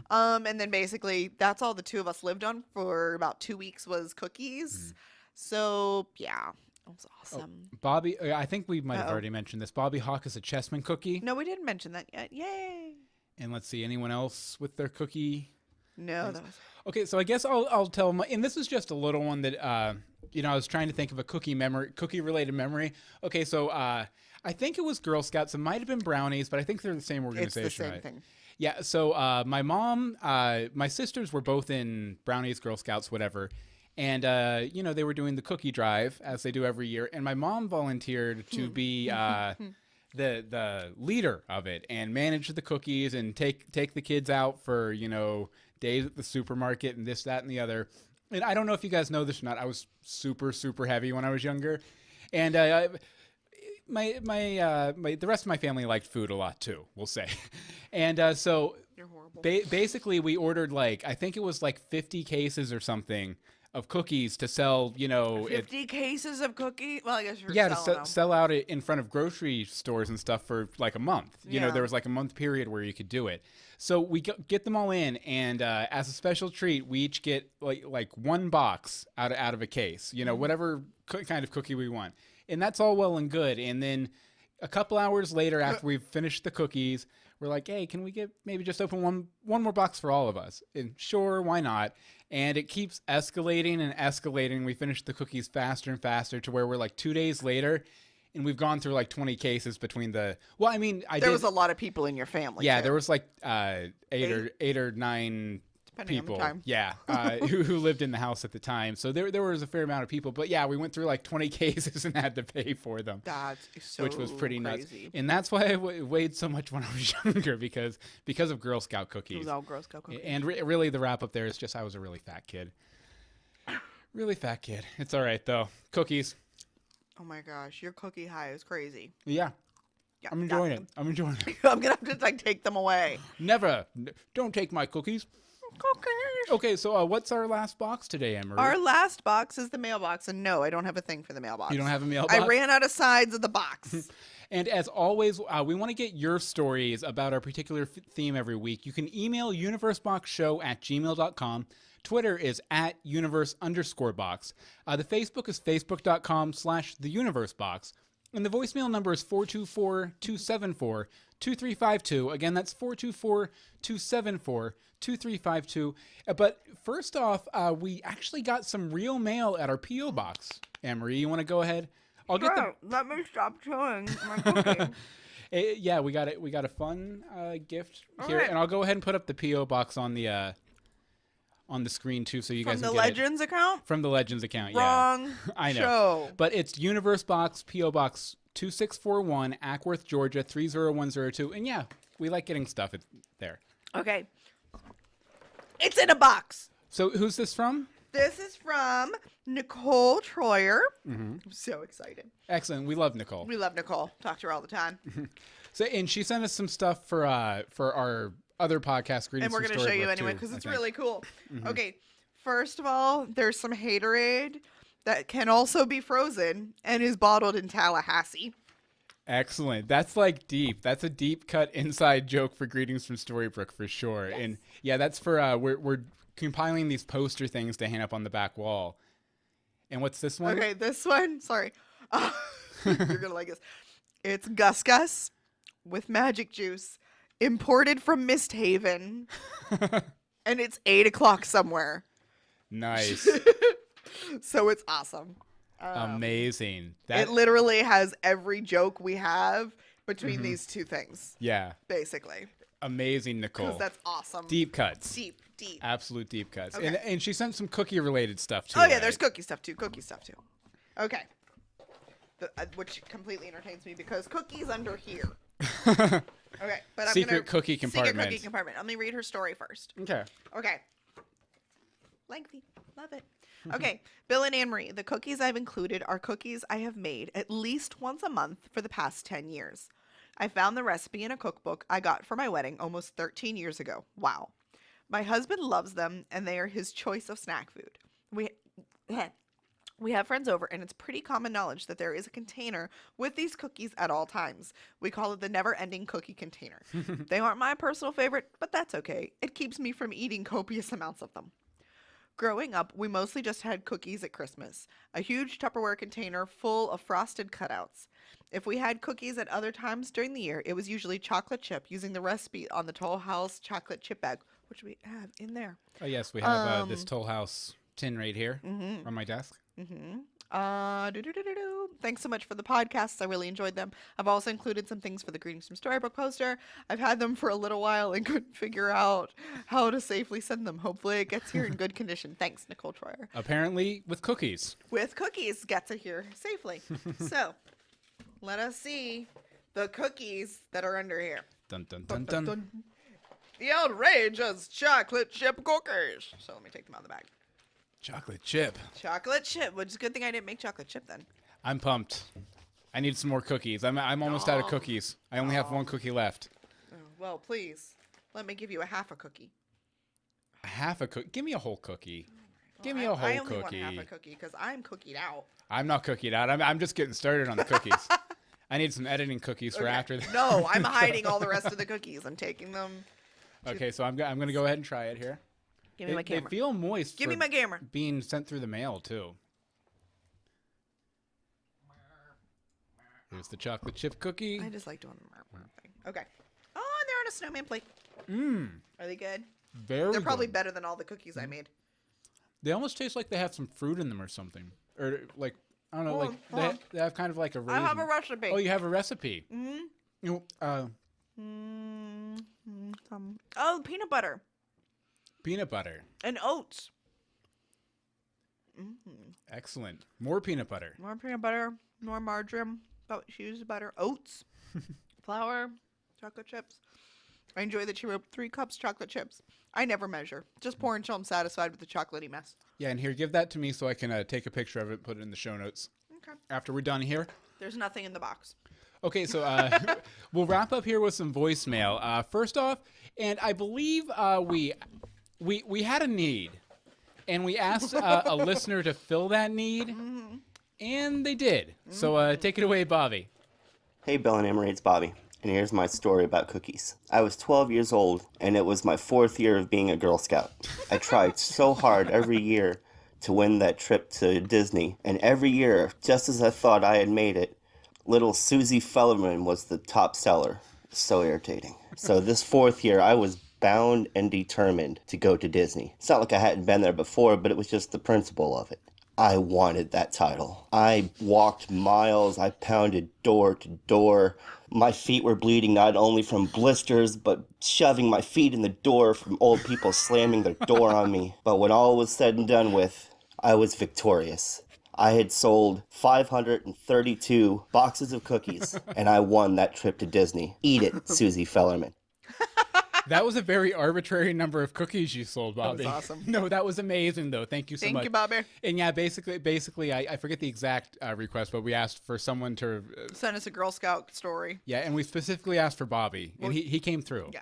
And then basically that's all the two of us lived on for about 2 weeks was cookies. So yeah, it was awesome. Bobby, I think we might have Uh-oh. already mentioned this. Bobby Hawk is a chessman cookie. No, we didn't mention that yet. Yay! And let's see, anyone else with their cookie? No, that was Okay, so I guess I'll tell my, and this is just a little one that I was trying to think of a cookie related memory. Okay, so I think it was Girl Scouts. It might have been Brownies, but I think they're the same organization. it's the same right? thing. Yeah. So my mom, my sisters were both in Brownies, Girl Scouts, whatever, and they were doing the cookie drive as they do every year, and my mom volunteered to be the leader of it and manage the cookies and take the kids out for days at the supermarket and this, that, and the other. And I don't know if you guys know this or not. I was super, super heavy when I was younger, and the rest of my family liked food a lot too. We'll say, and so You're horrible. basically we ordered I think it was 50 cases or something of cookies to sell. 50 cases of cookie. Well, I guess you're Yeah, selling to sell out in front of grocery stores and stuff for a month. Yeah. There was a month period where you could do it. So we get them all in, and as a special treat, we each get one box out of a case. Whatever kind of cookie we want, and that's all well and good. And then a couple hours later, after we've finished the cookies, we're like, "Hey, can we get maybe just open one more box for all of us?" And sure, why not? And it keeps escalating and escalating. We finish the cookies faster and faster to where we're 2 days later, and we've gone through 20 cases between the. Well, I mean, There was a lot of people in your family. Yeah, too. there was eight or nine Depending on the people. time. Yeah, who lived in the house at the time. So there was a fair amount of people. But yeah, we went through 20 cases and had to pay for them. That's so Which was pretty nuts. crazy. And that's why I weighed so much when I was younger because of Girl Scout It cookies. was all Girl Scout cookies. And really the wrap up there is just I was a really fat kid. Really fat kid. It's all right though. Cookies. Oh my gosh, your cookie high is crazy. Yeah. Yeah, I'm enjoying it. I'm enjoying it. I'm gonna have to take them away. Never. Don't take my cookies. Cookies. Okay, so what's our last box today, Emery? Our last box is the mailbox, and no, I don't have a thing for the mailbox. You don't have a mailbox? I ran out of sides of the box. And as always, we want to get your stories about our particular theme every week. You can email universeboxshow@gmail.com. Twitter is @universe_box. The Facebook is facebook.com/theuniversebox. And the voicemail number is 424-274-2352. Again, that's 424-274-2352. But first off, we actually got some real mail at our P.O. box. Anne-Marie, you want to go ahead? I'll get the... Let me stop chewing my cookie. Yeah, we got it. We got a fun gift here, right. and I'll go ahead and put up the PO box on the screen too, so you guys From the can get Legends account? it. From the Legends account. Wrong Yeah, I know. show. But it's Universe Box PO Box 2641, Ackworth, Georgia 30102, and yeah, we like getting stuff there. Okay. It's in a box. So who's this from? This is from Nicole Troyer. I'm so excited. Excellent. We love Nicole. We love Nicole. Talk to her all the time. So, and she sent us some stuff for our other podcast, Greetings And we're from going to show you Storybrooke, anyway too, because I it's think. really cool. Okay. First of all, there's some Haterade that can also be frozen and is bottled in Tallahassee. Excellent. That's deep. That's a deep cut inside joke for Greetings from Storybrooke for sure. Yes. And yeah, that's for we're compiling these poster things to hang up on the back wall. And what's this one? Okay, this one. Sorry. You're going to like this. It's Gus Gus with magic juice imported from Mist Haven. And it's 8 o'clock somewhere. Nice. So it's awesome. Amazing. It literally has every joke we have between these two things, Yeah. basically. Amazing, Nicole. Because that's awesome. Deep cuts. Deep. Absolute deep cuts. Okay. And she sent some cookie related stuff too. Oh, yeah, right? there's cookie stuff, too. Okay. Which completely entertains me because cookie's under here. Okay, but Secret cookie compartment. Secret cookie compartment. Let me read her story first. Okay. Okay. Lengthy. Love it. Okay. Bill and Anne-Marie, the cookies I've included are cookies I have made at least once a month for the past 10 years. I found the recipe in a cookbook I got for my wedding almost 13 years ago. Wow. My husband loves them, and they are his choice of snack food. We have friends over, and it's pretty common knowledge that there is a container with these cookies at all times. We call it the never-ending cookie container. They aren't my personal favorite, but that's okay. It keeps me from eating copious amounts of them. Growing up, we mostly just had cookies at Christmas, a huge Tupperware container full of frosted cutouts. If we had cookies at other times during the year, it was usually chocolate chip using the recipe on the Toll House chocolate chip bag, which we have in there. Oh, yes, we have this Toll House tin right here on my desk. Thanks so much for the podcasts. I really enjoyed them. I've also included some things for the Greetings from Storybook poster. I've had them for a little while and couldn't figure out how to safely send them. Hopefully it gets here in good condition. Thanks, Nicole Troyer. Apparently with cookies. With cookies gets it here safely. So, let us see the cookies that are under here. Dun, dun, dun, dun. The outrageous chocolate chip cookies. So let me take them out of the bag. Chocolate chip. Chocolate chip, which is a good thing I didn't make chocolate chip then. I'm pumped. I need some more cookies. I'm almost out of cookies. I only have one cookie left. Oh, well, please, let me give you a half a cookie. A half a cookie? Give me a whole cookie. Give me Well, a whole I only cookie. want half a cookie because I'm cookied out. I'm not cookied out. I'm just getting started on the cookies. I need some editing cookies for Okay. after that. No, I'm hiding all the rest of the cookies. I'm taking them. Okay, so I'm going to go ahead and try it here. Give me my camera. They feel moist. Give me for my camera. Being sent through the mail, too. Here's the chocolate chip cookie. I just like doing the thing. Okay. Oh, and they're on a snowman plate. Mmm. Are they good? Very They're probably good. better than all the cookies I made. They almost taste like they have some fruit in them or something. Or like, I don't know, Hold like on, hold on. they have kind of like a I have a raisin. recipe. Oh, you have a recipe. Mm-hmm. You, Oh, peanut butter peanut butter. and oats. Excellent. More peanut butter. More peanut butter, more margarine, but she uses butter, oats, flour, chocolate chips. I enjoy that she wrote 3 cups chocolate chips. I never measure. Just pour until I'm satisfied with the chocolatey mess. Yeah, and here, give that to me so I can take a picture of it, put it in the show notes. Okay. After we're done here. There's nothing in the box. Okay, so we'll wrap up here with some voicemail. First off, and I believe we had a need, and we asked a listener to fill that need, and they did. So take it away, Bobby. Hey, Bill and Emery, it's Bobby, and here's my story about cookies. I was 12 years old, and it was my 4th year of being a Girl Scout. I tried so hard every year to win that trip to Disney, and every year, just as I thought I had made it, little Susie Fellerman was the top seller. So irritating. So this 4th year, I was bound and determined to go to Disney. It's not like I hadn't been there before, but it was just the principle of it. I wanted that title. I walked miles. I pounded door to door. My feet were bleeding not only from blisters, but shoving my feet in the door from old people slamming their door on me. But when all was said and done with, I was victorious. I had sold 532 boxes of cookies, and I won that trip to Disney. Eat it, Susie Fellerman. That was a very arbitrary number of cookies you sold, Bobby. That was awesome. No, that was amazing, though. Thank you so much. Thank you, Bobby. And yeah, basically, I forget the exact request, but we asked for someone to, Send us a Girl Scout story. yeah, and we specifically asked for Bobby, and he came through. Yeah.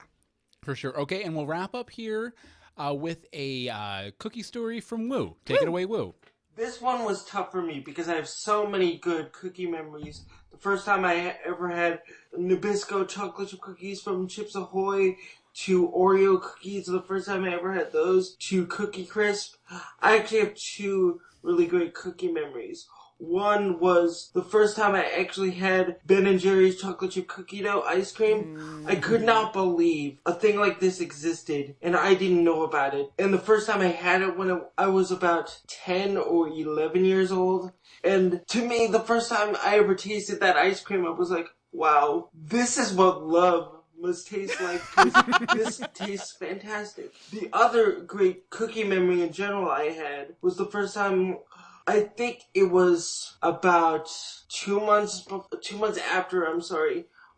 For sure. Okay, and we'll wrap up here with a cookie story from Woo. Take it away, Woo. This one was tough for me because I have so many good cookie memories. The first time I ever had Nabisco chocolate chip cookies from Chips Ahoy, to Oreo cookies, the first time I ever had those, to Cookie Crisp. I actually have 2 really great cookie memories. One was the first time I actually had Ben & Jerry's chocolate chip cookie dough ice cream. I could not believe a thing like this existed, and I didn't know about it. And the first time I had it when I was about 10 or 11 years old. And to me, the first time I ever tasted that ice cream, I was like, wow, this is what love must taste like. This tastes fantastic. The other great cookie memory in general I had was the first time, I think it was about 2 months after,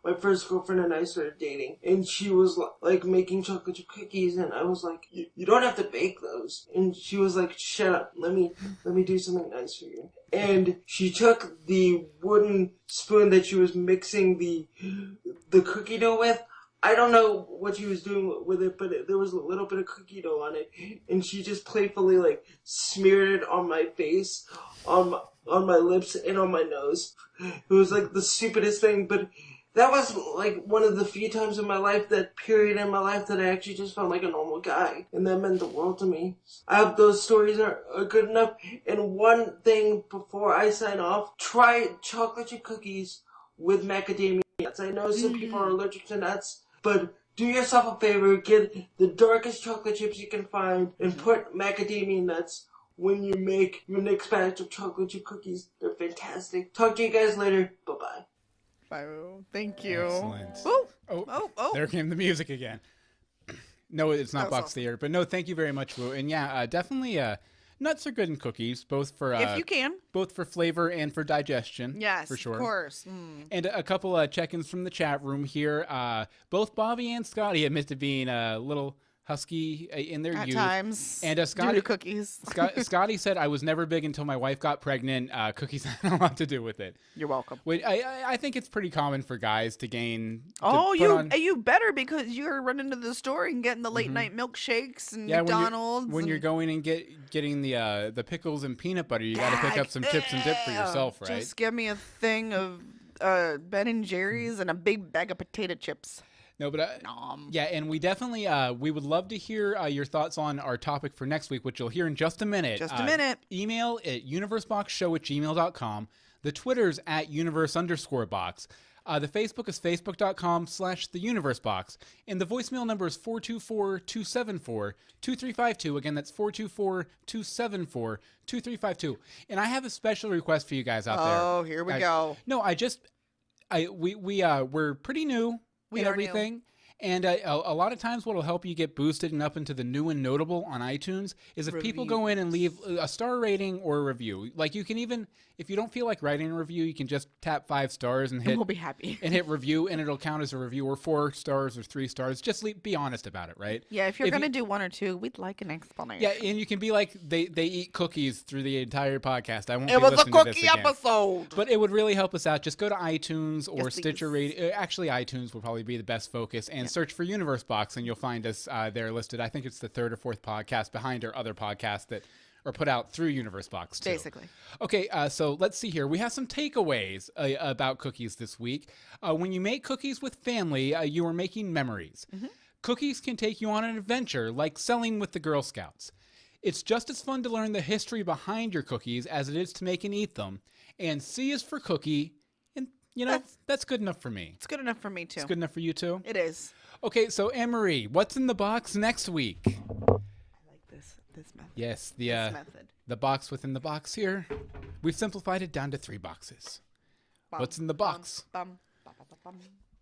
my first girlfriend and I started dating, and she was like making chocolate chip cookies, and I was like, you don't have to bake those. And she was like, shut up, let me do something nice for you. And she took the wooden spoon that she was mixing the cookie dough with, I don't know what she was doing with it, but there was a little bit of cookie dough on it, and she just playfully like smeared it on my face, on my lips, and on my nose. It was like the stupidest thing, but that was like one of the few times in my life, that period in my life, that I actually just felt like a normal guy, and that meant the world to me. I hope those stories are good enough. And one thing before I sign off, try chocolate chip cookies with macadamia nuts. I know some people are allergic to nuts, but do yourself a favor, get the darkest chocolate chips you can find, and put macadamia nuts when you make your next batch of chocolate chip cookies. They're fantastic. Talk to you guys later. Bye-bye. Bye. Thank you. Excellent. Oh. There came the music again. No, it's not That was Box awesome. Theater, but no, thank you very much, Wu. And yeah, definitely nuts are good in cookies, both for If you can. both for flavor and for digestion. Yes, for sure. of course. And a couple check-ins from the chat room here. Both Bobby and Scotty admit to being a little husky in their At youth. times. And Due Scotty, to cookies. Scotty said, "I was never big until my wife got pregnant. Cookies had a lot to do with it." You're welcome. Wait, I think it's pretty common for guys to gain. Oh, to put on, you better, because you're running to the store and getting the late night milkshakes and yeah, McDonald's. when you're going and getting the pickles and peanut butter, you got to pick up some chips and dip for yourself, right? Just give me a thing of Ben and Jerry's and a big bag of potato chips. No, but yeah, and we definitely we would love to hear your thoughts on our topic for next week, which you'll hear in just a minute. Just a minute. Email at universeboxshow@gmail.com. The Twitter's at universe_box. The Facebook is facebook.com/theuniversebox. And the voicemail number is 424-274-2352. Again, that's 424-274-2352. And I have a special request for you guys out there. Oh, here we go. No, we're pretty new. We and are new. everything. And a lot of times what will help you get boosted and up into the new and notable on iTunes is if people go in and leave a star rating or a review. Like, you can even, if you don't feel like writing a review, you can just tap 5 stars and hit, we'll be happy. and hit review, and it'll count as a review, or 4 stars or 3 stars. Just be honest about it, right? Yeah, if you're going to do 1 or 2, we'd like an explanation. Yeah, and you can be like, they eat cookies through the entire podcast. I won't It be was a listening to this cookie again. episode. But it would really help us out. Just go to iTunes or Yes, Stitcher please. Radio. Actually, iTunes will probably be the best focus. And search for Universe Box, and you'll find us there listed. I think it's the 3rd or 4th podcast behind our other podcasts that are put out through Universe Box, too. Basically. Okay, so let's see here. We have some takeaways about cookies this week. When you make cookies with family, you are making memories. Cookies can take you on an adventure, like selling with the Girl Scouts. It's just as fun to learn the history behind your cookies as it is to make and eat them. And C is for cookie. And, that's good enough for me. It's good enough for me, too. It's good enough for you, too? It is. Okay, so Anne-Marie, what's in the box next week? I like this method. Yes, This method. the box within the box here. We've simplified it down to 3 boxes. Bum, What's in the box? Bum, bum, bum, bum,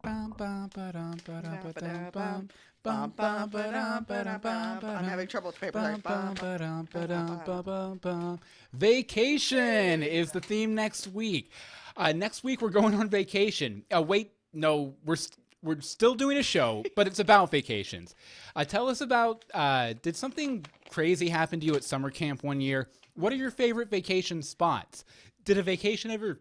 Bum, bum, ba-dum, ba-dum, ba-dum, bum, bum, bum, ba-dum, ba-dum, bum, I'm having trouble with paper. Sorry. bum, ba-dum, ba-dum, ba-bum, bum. Vacation is the theme next week. Next week we're going on vacation. Wait, no, we're still doing a show, but it's about vacations. Tell us about, did something crazy happen to you at summer camp one year? What are your favorite vacation spots? Did a vacation ever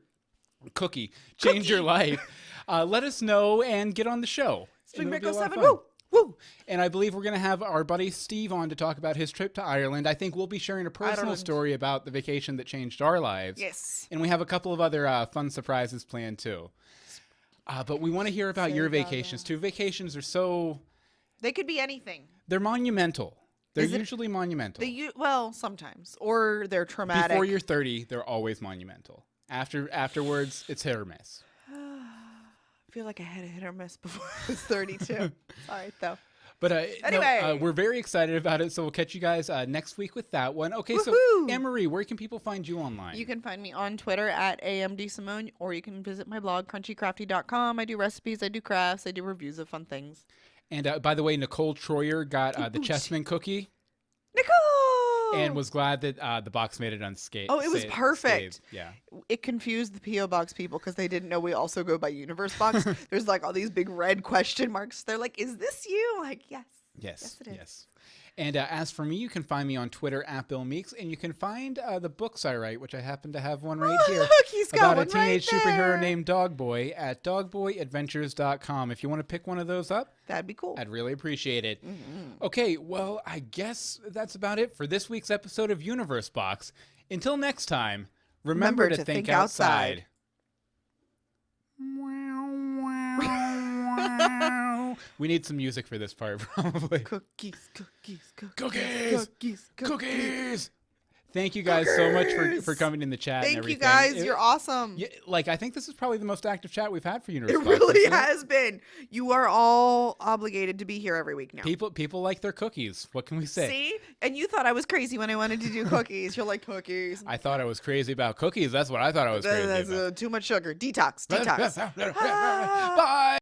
change your life? Let us know and get on the show. Spring And Break it'll be a lot of 07. fun. Woo! Woo! And I believe we're going to have our buddy Steve on to talk about his trip to Ireland. I think we'll be sharing a personal Ireland. story about the vacation that changed our lives. Yes. And we have a couple of other fun surprises planned too. But we want to hear about your vacations too. Vacations are They could be anything. they're monumental. They're Is it- usually monumental. Well, sometimes. Or they're traumatic. Before you're 30, they're always monumental. Afterwards, it's hit or miss. I feel like I had a hit or miss before I was 32. Sorry, though. But Anyway. we're very excited about it, so we'll catch you guys next week with that one. Okay, so Woohoo! Anne-Marie, where can people find you online? You can find me on Twitter at AMDSimone, or you can visit my blog, crunchycrafty.com. I do recipes, I do crafts, I do reviews of fun things. And by the way, Nicole Troyer got the Chessman cookie Nicole! and was glad that the box made it unscathed. Oh, it was perfect. Yeah. It confused the P.O. Box people because they didn't know we also go by Universe Box. There's like all these big red question marks. They're like, is this you? I'm like, yes. Yes, it is. yes. And as for me, you can find me on Twitter at Bill Meeks, and you can find the books I write, which I happen to have one right here, He's got about one a teenage right superhero there. named Dogboy at dogboyadventures.com. If you want to pick one of those up, That'd be cool. I'd really appreciate it. Okay, well, I guess that's about it for this week's episode of Universe Box. Until next time, remember to think outside. We need some music for this part, probably. Cookies, cookies, cookies, Cookies! cookies, Cookies! Thank you guys so much for coming in the chat and Thank everything. you guys. You're awesome. Yeah, like, I think this is probably the most active chat we've had for Universe It Box, really isn't it? has been. You are all obligated to be here every week now. People like their cookies. What can we say? See? And you thought I was crazy when I wanted to do cookies. You're like, cookies. I thought I was crazy about cookies. That's what I thought I was crazy That's about. too much sugar. Detox. Detox. Bye.